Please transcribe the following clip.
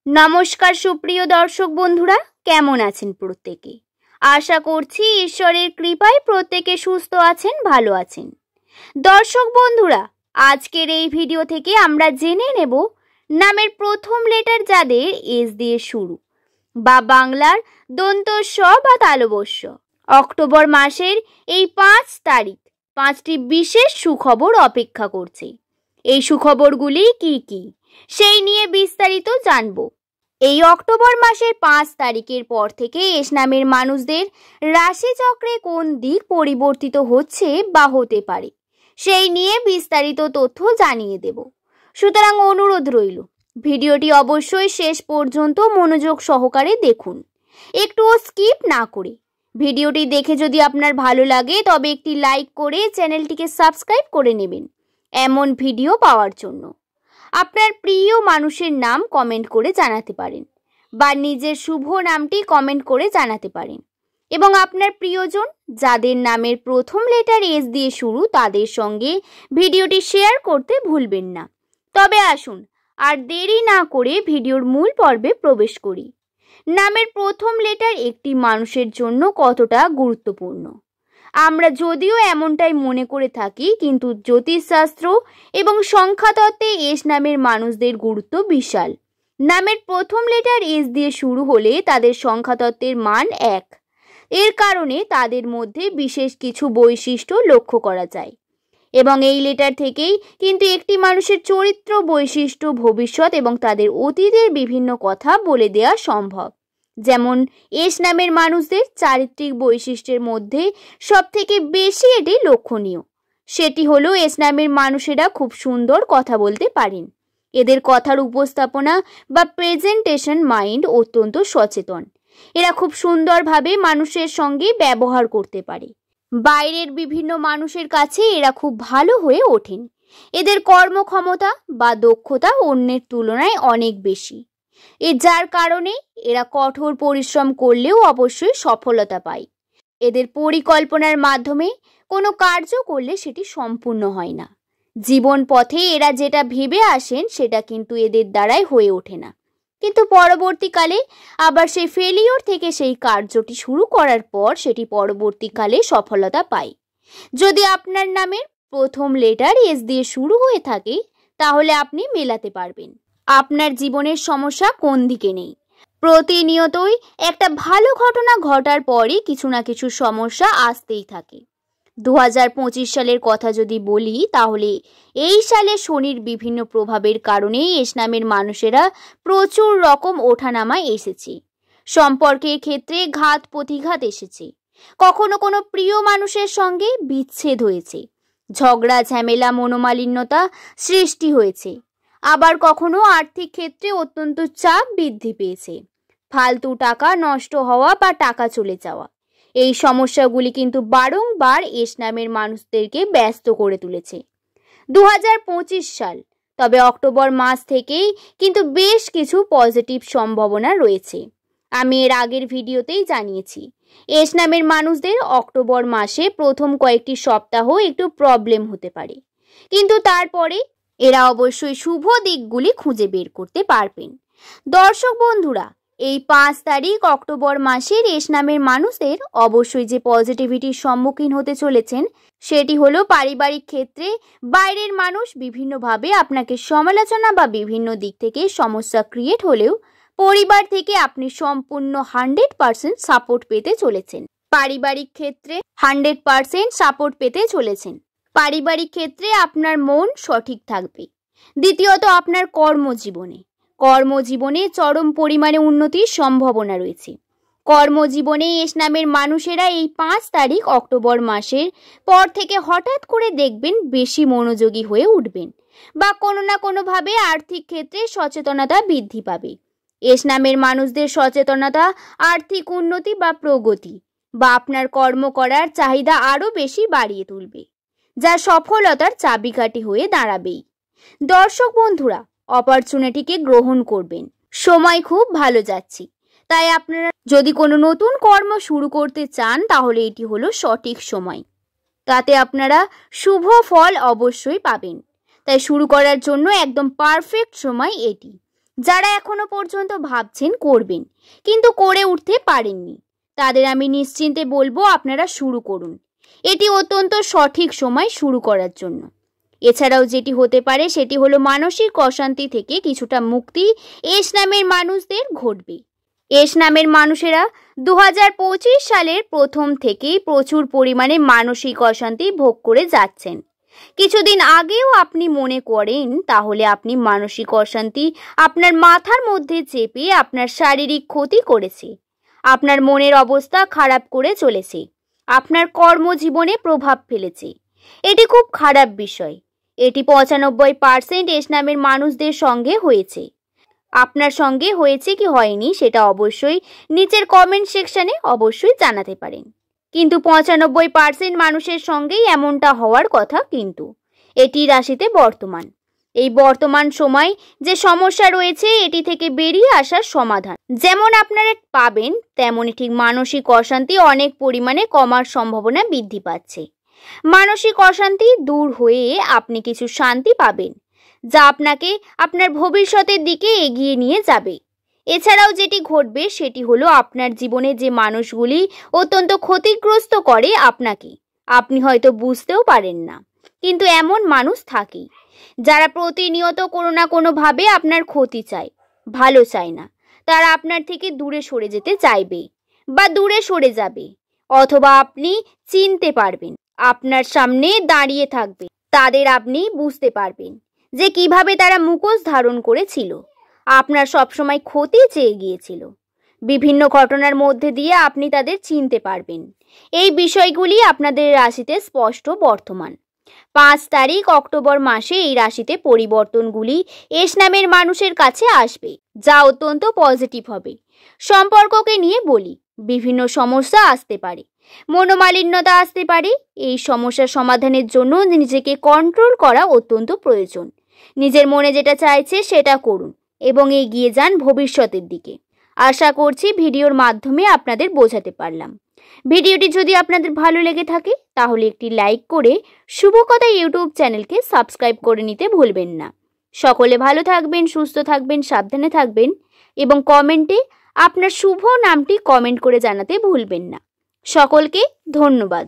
নমস্কার সুপ্রিয় দর্শক বন্ধুরা, কেমন আছেন প্রত্যেকে? আশা করছি ঈশ্বরের কৃপায় প্রত্যেকে সুস্থ আছেন, ভালো আছেন। দর্শক বন্ধুরা, আজকের এই ভিডিও থেকে আমরা জেনে নেব নামের প্রথম লেটার যাদের এস দিয়ে শুরু বা বাংলার দন্ত স বা তালবস্য। অক্টোবর মাসের এই 5 তারিখ 5টি বিশেষ সুখবর অপেক্ষা করছে। এই সুখবরগুলি কি কি সেই নিয়ে বিস্তারিত জানব। এই অক্টোবর মাসের 5 তারিখের পর থেকে এস নামের মানুষদের রাশিচক্রে কোন দিক পরিবর্তিত হচ্ছে বা হতে পারে সেই নিয়ে বিস্তারিত তথ্য জানিয়ে দেব। সুতরাং অনুরোধ রইল, ভিডিওটি অবশ্যই শেষ পর্যন্ত মনোযোগ সহকারে দেখুন, একটুও স্কিপ না করে। ভিডিওটি দেখে যদি আপনার ভালো লাগে তবে একটি লাইক করে চ্যানেলটিকে সাবস্ক্রাইব করে নেবেন এমন ভিডিও পাওয়ার জন্য। আপনার প্রিয় মানুষের নাম কমেন্ট করে জানাতে পারেন বা নিজের শুভ নামটি কমেন্ট করে জানাতে পারেন এবং আপনার প্রিয়জন যাদের নামের প্রথম লেটার এস দিয়ে শুরু তাদের সঙ্গে ভিডিওটি শেয়ার করতে ভুলবেন না। তবে আসুন আর দেরি না করে ভিডিওর মূল পর্বে প্রবেশ করি। নামের প্রথম লেটার একটি মানুষের জন্য কতটা গুরুত্বপূর্ণ আমরা যদিও এমনটাই মনে করে থাকি, কিন্তু জ্যোতিষশাস্ত্র এবং সংখ্যাতত্ত্বে এস নামের মানুষদের গুরুত্ব বিশাল। নামের প্রথম লেটার এস দিয়ে শুরু হলে তাদের সংখ্যাতত্ত্বের মান 1। এর কারণে তাদের মধ্যে বিশেষ কিছু বৈশিষ্ট্য লক্ষ্য করা যায় এবং এই লেটার থেকেই কিন্তু একটি মানুষের চরিত্র, বৈশিষ্ট্য, ভবিষ্যৎ এবং তাদের অতীতের বিভিন্ন কথা বলে দেওয়া সম্ভব। যেমন এস নামের মানুষদের চারিত্রিক বৈশিষ্ট্যের মধ্যে সবথেকে বেশি এটি লক্ষণীয়, সেটি হলো এস নামের মানুষেরা খুব সুন্দর কথা বলতে পারেন। এদের কথার উপস্থাপনা বা প্রেজেন্টেশন মাইন্ড অত্যন্ত সচেতন। এরা খুব সুন্দরভাবে মানুষের সঙ্গে ব্যবহার করতে পারে। বাইরের বিভিন্ন মানুষের কাছে এরা খুব ভালো হয়ে ওঠেন। এদের কর্মক্ষমতা বা দক্ষতা অন্যের তুলনায় অনেক বেশি, যার কারণে এরা কঠোর পরিশ্রম করলেও অবশ্যই সফলতা পায়। এদের পরিকল্পনার মাধ্যমে কোনো কার্য করলে সেটি সম্পূর্ণ হয় না। জীবন পথে এরা যেটা ভেবে আসেন সেটা কিন্তু এদের দ্বারাই হয়ে ওঠে না, কিন্তু পরবর্তীকালে আবার সেই ফেলিওর থেকে সেই কার্যটি শুরু করার পর সেটি পরবর্তীকালে সফলতা পায়। যদি আপনার নামের প্রথম লেটার এস দিয়ে শুরু হয়ে থাকে তাহলে আপনি মেলাতে পারবেন আপনার জীবনের সমস্যা কোন দিকে নেই। প্রতিনিয়তই একটা ভালো ঘটনা ঘটার পরই কিছু না কিছু সমস্যা আসতেই থাকে। 2025 সালের কথা যদি বলি তাহলে এই সালে শনির বিভিন্ন প্রভাবের কারণে এস নামের মানুষেরা প্রচুর রকম ওঠানামায় এসেছে। সম্পর্কের ক্ষেত্রে ঘাত প্রতিঘাত এসেছে, কখনো কোনো প্রিয় মানুষের সঙ্গে বিচ্ছেদ হয়েছে, ঝগড়া ঝামেলা মনোমালিন্যতা সৃষ্টি হয়েছে, আবার কখনো আর্থিক ক্ষেত্রে অত্যন্ত চাপ বৃদ্ধি পেয়েছে, ফালতু টাকা নষ্ট হওয়া বা টাকা চলে যাওয়া। এই সমস্যাগুলি কিন্তু বারংবার এস নামের মানুষদেরকে ব্যস্ত করে তুলেছে। 2025 সাল, তবে অক্টোবর মাস থেকেই কিন্তু বেশ কিছু পজিটিভ সম্ভাবনা রয়েছে। আমি এর আগের ভিডিওতেই জানিয়েছি, এস নামের মানুষদের অক্টোবর মাসে প্রথম কয়েকটি সপ্তাহ একটু প্রবলেম হতে পারে, কিন্তু তারপরে এরা অবশ্যই শুভ দিকগুলি খুঁজে বের করতে পারবেন। দর্শক বন্ধুরা, এই 5 তারিখ অক্টোবর মাসের এস নামের মানুষদের অবশ্যই যে পজিটিভিটির সম্মুখীন হতে চলেছেন সেটি হলো পারিবারিক ক্ষেত্রে বাইরের মানুষ বিভিন্নভাবে আপনাকে সমালোচনা বা বিভিন্ন দিক থেকে সমস্যা ক্রিয়েট হলেও পরিবার থেকে আপনি সম্পূর্ণ 100% সাপোর্ট পেতে চলেছেন। পারিবারিক ক্ষেত্রে 100% সাপোর্ট পেতে চলেছেন। পারিবারিক ক্ষেত্রে আপনার মন সঠিক থাকবে। দ্বিতীয়ত, আপনার কর্মজীবনে চরম পরিমাণে উন্নতির সম্ভাবনা রয়েছে। কর্মজীবনে এস নামের মানুষেরা এই 5 তারিখ অক্টোবর মাসের পর থেকে হঠাৎ করে দেখবেন বেশি মনোযোগী হয়ে উঠবেন বা কোনো না কোনোভাবে আর্থিক ক্ষেত্রে সচেতনতা বৃদ্ধি পাবে। এস নামের মানুষদের সচেতনতা আর্থিক উন্নতি বা প্রগতি বা আপনার কর্ম করার চাহিদা আরও বেশি বাড়িয়ে তুলবে, যা সফলতার চাবিকাঠি হয়ে দাঁড়াবেই। দর্শক বন্ধুরা, অপরচুনিটিকে গ্রহণ করবেন। সময় খুব ভালো যাচ্ছে, তাই আপনারা যদি কোনো নতুন কর্ম শুরু করতে চান তাহলে এটি হলো সঠিক সময়। তাতে আপনারা শুভ ফল অবশ্যই পাবেন, তাই শুরু করার জন্য একদম পারফেক্ট সময় এটি। যারা এখনো পর্যন্ত ভাবছেন করবেন কিন্তু করে উঠতে পারেননি, তাদের আমি নিশ্চিন্তে বলবো আপনারা শুরু করুন। এটি অত্যন্ত সঠিক সময় শুরু করার জন্য। এছাড়াও যেটি হতে পারে সেটি হলো মানসিক অশান্তি থেকে কিছুটা মুক্তি এস নামের মানুষদের ঘটবে। এস নামের মানুষেরা 2025 সালের প্রথম থেকেই প্রচুর পরিমাণে মানসিক অশান্তি ভোগ করে যাচ্ছেন। কিছুদিন আগেও আপনি মনে করেন তাহলে আপনি মানসিক অশান্তি আপনার মাথার মধ্যে চেপে আপনার শারীরিক ক্ষতি করেছে, আপনার মনের অবস্থা খারাপ করে চলেছে, আপনার কর্মজীবনে প্রভাব ফেলেছে। এটি খুব খারাপ বিষয়। এটি 95% এস নামের মানুষদের সঙ্গে হয়েছে। আপনার সঙ্গে হয়েছে কি হয়নি সেটা অবশ্যই নিচের কমেন্ট সেকশনে অবশ্যই জানাতে পারেন, কিন্তু 95% মানুষের সঙ্গেই এমনটা হওয়ার কথা। কিন্তু এটি রাশিতে বর্তমান, এই বর্তমান সময় যে সমস্যা রয়েছে এটি থেকে বেরিয়ে আসার সমাধান যেমন আপনারা পাবেন, তেমনই ঠিক মানসিক অশান্তি অনেক পরিমাণে কমার সম্ভাবনা বৃদ্ধি পাচ্ছে। মানসিক অশান্তি দূর হয়ে আপনি কিছু শান্তি পাবেন, যা আপনাকে আপনার ভবিষ্যতের দিকে এগিয়ে নিয়ে যাবে। এছাড়াও যেটি ঘটবে সেটি হলো আপনার জীবনে যে মানুষগুলি অত্যন্ত ক্ষতিগ্রস্ত করে আপনাকে, আপনি হয়তো বুঝতেও পারেন না, কিন্তু এমন মানুষ থাকে যারা প্রতিনিয়ত কোনো না কোনোভাবে আপনার ক্ষতি চায়, ভালো চায় না। তারা আপনার থেকে দূরে সরে যেতে চাইবে বা দূরে সরে যাবে, অথবা আপনি চিনতে পারবেন, আপনার সামনে দাঁড়িয়ে থাকবে, তাদের আপনি বুঝতে পারবেন যে কিভাবে তারা মুখোশ ধারণ করেছিল, আপনার সবসময় ক্ষতি চেয়ে গিয়েছিল। বিভিন্ন ঘটনার মধ্যে দিয়ে আপনি তাদের চিনতে পারবেন। এই বিষয়গুলি আপনাদের রাশিতে স্পষ্ট বর্তমান। 5 তারিখ অক্টোবর মাসে এই রাশিতে পরিবর্তনগুলি এস নামের মানুষের কাছে আসবে, যা অত্যন্ত পজিটিভ হবে। সম্পর্ককে নিয়ে বলি, বিভিন্ন সমস্যা আসতে পারে, মনোমালিন্যতা আসতে পারে। এই সমস্যার সমাধানের জন্য নিজেকে কন্ট্রোল করা অত্যন্ত প্রয়োজন। নিজের মনে যেটা চাইছে সেটা করুন এবং এগিয়ে যান ভবিষ্যতের দিকে। আশা করছি ভিডিওর মাধ্যমে আপনাদের বোঝাতে পারলাম। ভিডিওটি যদি আপনাদের ভালো লেগে থাকে তাহলে একটি লাইক করে শুভকথা ইউটিউব চ্যানেলকে সাবস্ক্রাইব করে নিতে ভুলবেন না। সকলে ভালো থাকবেন, সুস্থ থাকবেন, সাবধানে থাকবেন এবং কমেন্টে আপনার শুভ নামটি কমেন্ট করে জানাতে ভুলবেন না। সকলকে ধন্যবাদ।